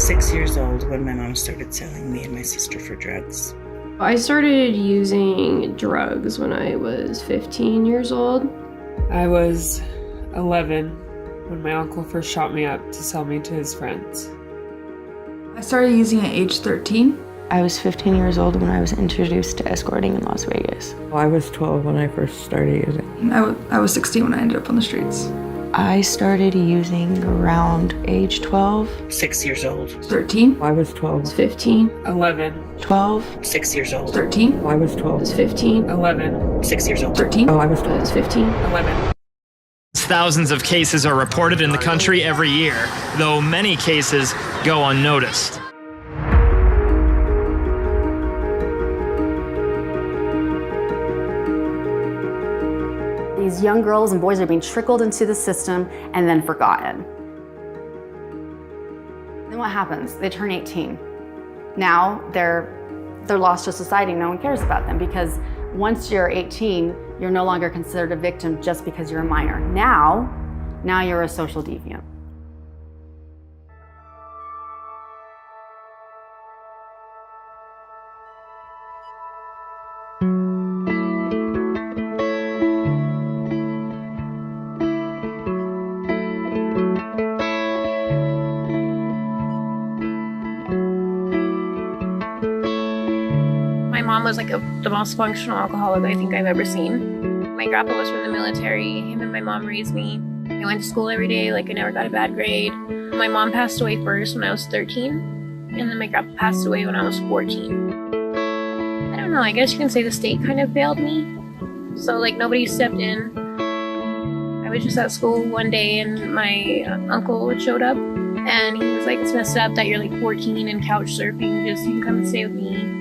6 years old when my mom started selling me and my sister for drugs. I started using drugs when I was 15 years old. I was 11 when my uncle first shot me up to sell me to his friends. I started using at age 13. I was 15 years old when I was introduced to escorting in Las Vegas. I was 12 when I first started using. I was 16 when I ended up on the streets. I started using around age 12. 6 years old. 13. I was 12. 15. 11. 12. 6 years old. 13. I was 12. 15. 11. 6 years old. 13. Oh, I was I 12. was 15. 11. Thousands of cases are reported in the country every year, though many cases go unnoticed. These young girls and boys are being trickled into the system and then forgotten. Then what happens? They turn 18. Now they're lost to society. No one cares about them because once you're 18, you're no longer considered a victim just because you're a minor. Now you're a social deviant. My mom was like the most functional alcoholic I think I've ever seen. My grandpa was from the military. Him and my mom raised me. I went to school every day, like I never got a bad grade. My mom passed away first when I was 13, and then my grandpa passed away when I was 14. I don't know, I guess you can say the state kind of failed me. So like nobody stepped in. I was just at school one day and my uncle showed up and he was like, it's messed up that you're like 14 and couch surfing, just you can come and stay with me.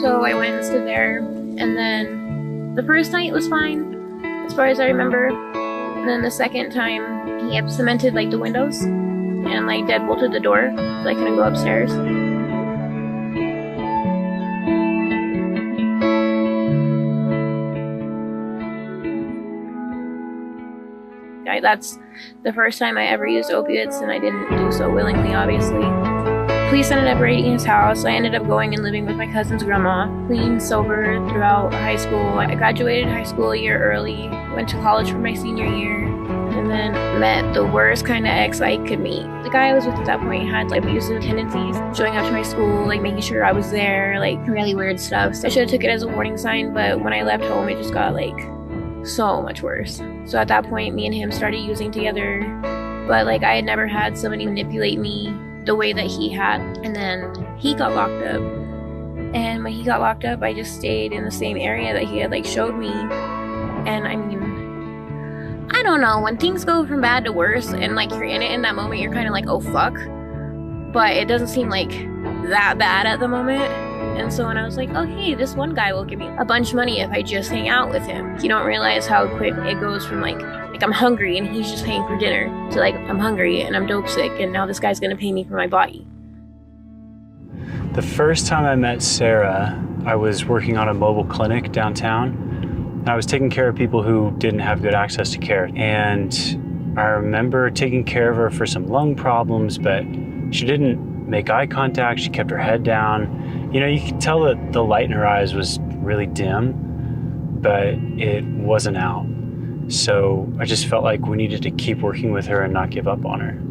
So I went and stood there, and then the first night was fine, as far as I remember. And then the second time, he cemented like the windows and like deadbolted the door, so I couldn't go upstairs. That's the first time I ever used opiates, and I didn't do so willingly, obviously. Police ended up raiding his house. I ended up going and living with my cousin's grandma, clean, sober throughout high school. I graduated high school a year early, went to college for my senior year, and then met the worst kind of ex I could meet. The guy I was with at that point had like abusive tendencies, showing up to my school, like making sure I was there, like really weird stuff. So I should have took it as a warning sign, but when I left home, it just got like so much worse. So at that point, me and him started using together, but like I had never had somebody manipulate me the way that he had. And then he got locked up, and when he got locked up, I just stayed in the same area that he had like showed me. And I mean, I don't know, when things go from bad to worse and like you're in it in that moment, you're kind of like, oh fuck, but it doesn't seem like that bad at the moment. And so when I was like, oh hey, this one guy will give me a bunch of money if I just hang out with him, you don't realize how quick it goes from like I'm hungry and he's just paying for dinner to like I'm hungry and I'm dope sick and now this guy's gonna pay me for my body. The first time I met Sarah, I was working on a mobile clinic downtown. I was taking care of people who didn't have good access to care. And I remember taking care of her for some lung problems, but she didn't make eye contact. She kept her head down. You know, you could tell that the light in her eyes was really dim, but it wasn't out. So I just felt like we needed to keep working with her and not give up on her.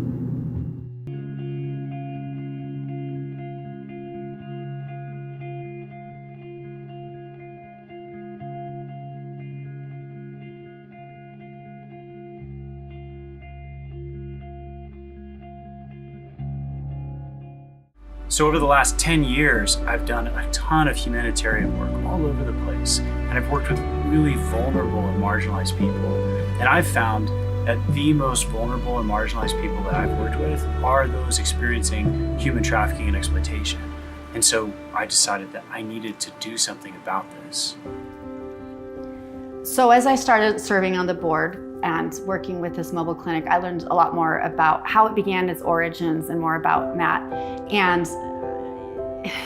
So over the last 10 years, I've done a ton of humanitarian work all over the place. And I've worked with really vulnerable and marginalized people. And I've found that the most vulnerable and marginalized people that I've worked with are those experiencing human trafficking and exploitation. And so I decided that I needed to do something about this. So as I started serving on the board and working with this mobile clinic, I learned a lot more about how it began, its origins, and more about Matt. And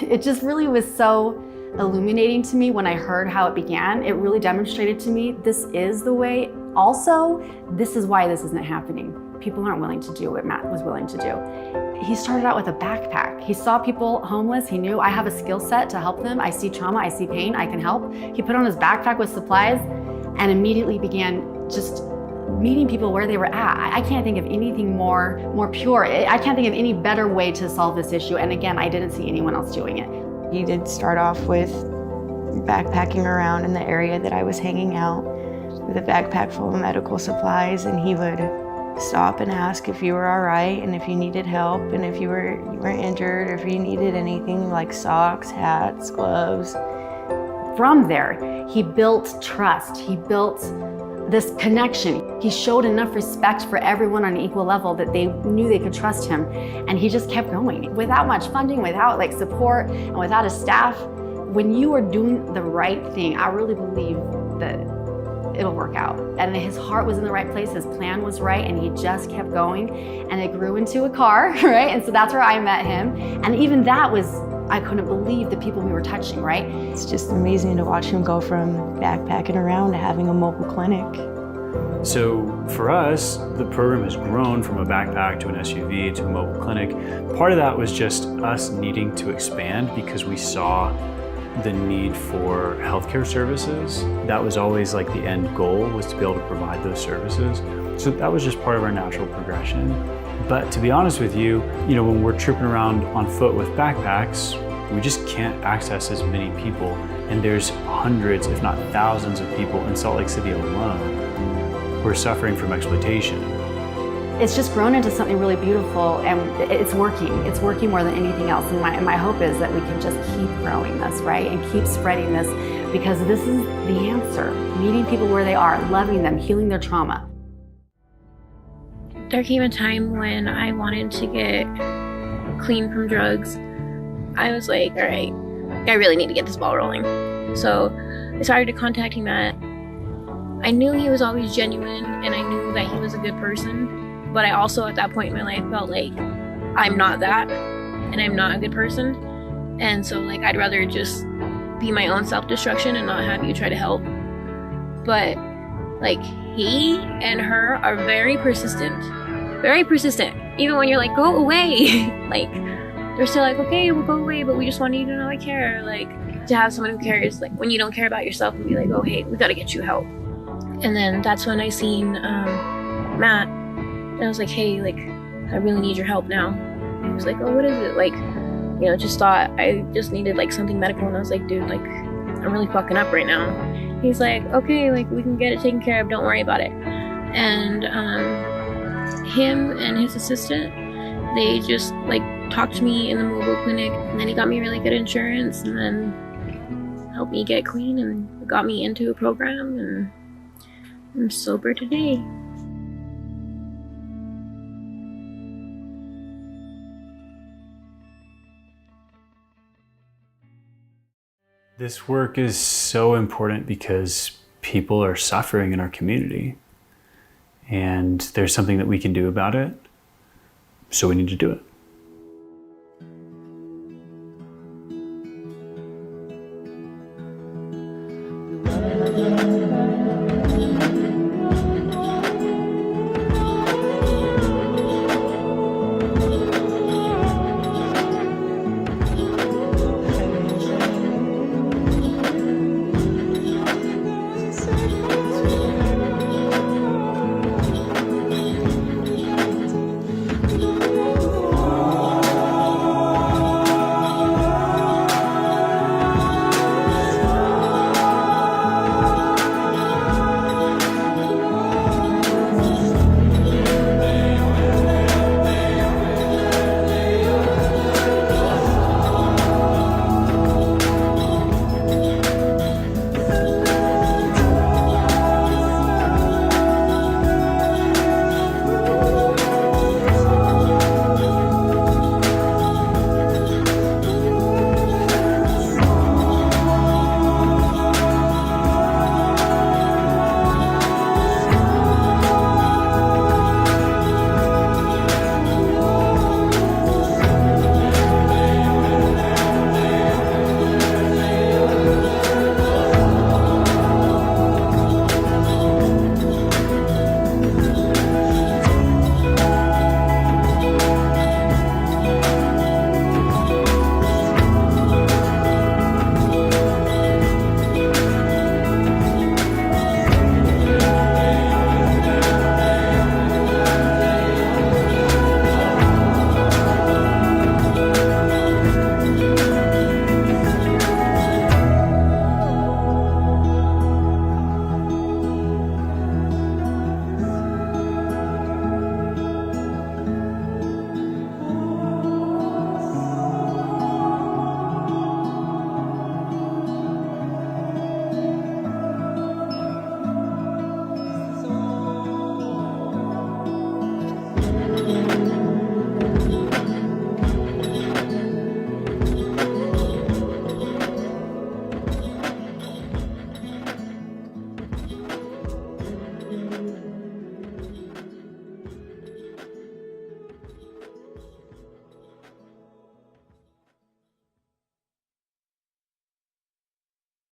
it just really was so illuminating to me when I heard how it began. It really demonstrated to me this is the way. Also, this is why this isn't happening. People aren't willing to do what Matt was willing to do. He started out with a backpack. He saw people homeless. He knew, I have a skill set to help them. I see trauma, I see pain, I can help. He put on his backpack with supplies and immediately began just meeting people where they were at. I can't think of anything more pure. I can't think of any better way to solve this issue. And again, I didn't see anyone else doing it. He did start off with backpacking around in the area that I was hanging out with a backpack full of medical supplies, and he would stop and ask if you were all right and if you needed help and if you were injured or if you needed anything like socks, hats, gloves. From there, he built trust. He built this connection. He showed enough respect for everyone on an equal level that they knew they could trust him, and he just kept going. Without much funding, without like support, and without a staff, when you are doing the right thing, I really believe that it'll work out. And his heart was in the right place, his plan was right, and he just kept going, and it grew into a car, right? And so that's where I met him. And even that was, I couldn't believe the people we were touching, right? It's just amazing to watch him go from backpacking around to having a mobile clinic. So for us, the program has grown from a backpack to an SUV to a mobile clinic. Part of that was just us needing to expand because we saw the need for healthcare services. That was always like the end goal, was to be able to provide those services. So that was just part of our natural progression. But to be honest with you, when we're tripping around on foot with backpacks, we just can't access as many people. And there's hundreds, if not thousands of people in Salt Lake City alone who are suffering from exploitation. It's just grown into something really beautiful, and it's working. It's working more than anything else. And my hope is that we can just keep growing this, right? And keep spreading this, because this is the answer. Meeting people where they are, loving them, healing their trauma. There came a time when I wanted to get clean from drugs. I was like, all right, I really need to get this ball rolling. So I started contacting Matt. I knew he was always genuine, and I knew that he was a good person. But I also, at that point in my life, felt like I'm not that, and I'm not a good person. And so, like, I'd rather just be my own self-destruction and not have you try to help. But, like, he and her are very persistent. Very persistent. Even when you're like, go away. Like, they're still like, okay, we'll go away, but we just want you to know I care. Like, to have someone who cares, like, when you don't care about yourself and be like, oh, hey, we gotta get you help. And then that's when I seen Matt. And I was like, hey, like, I really need your help now. And he was like, oh, what is it? Like, just thought I just needed, like, something medical. And I was like, dude, like, I'm really fucking up right now. He's like, okay, like, we can get it taken care of. Don't worry about it. And him and his assistant, they just, like, talked to me in the mobile clinic. And then he got me really good insurance and then helped me get clean and got me into a program. And I'm sober today. This work is so important because people are suffering in our community, and there's something that we can do about it, so we need to do it.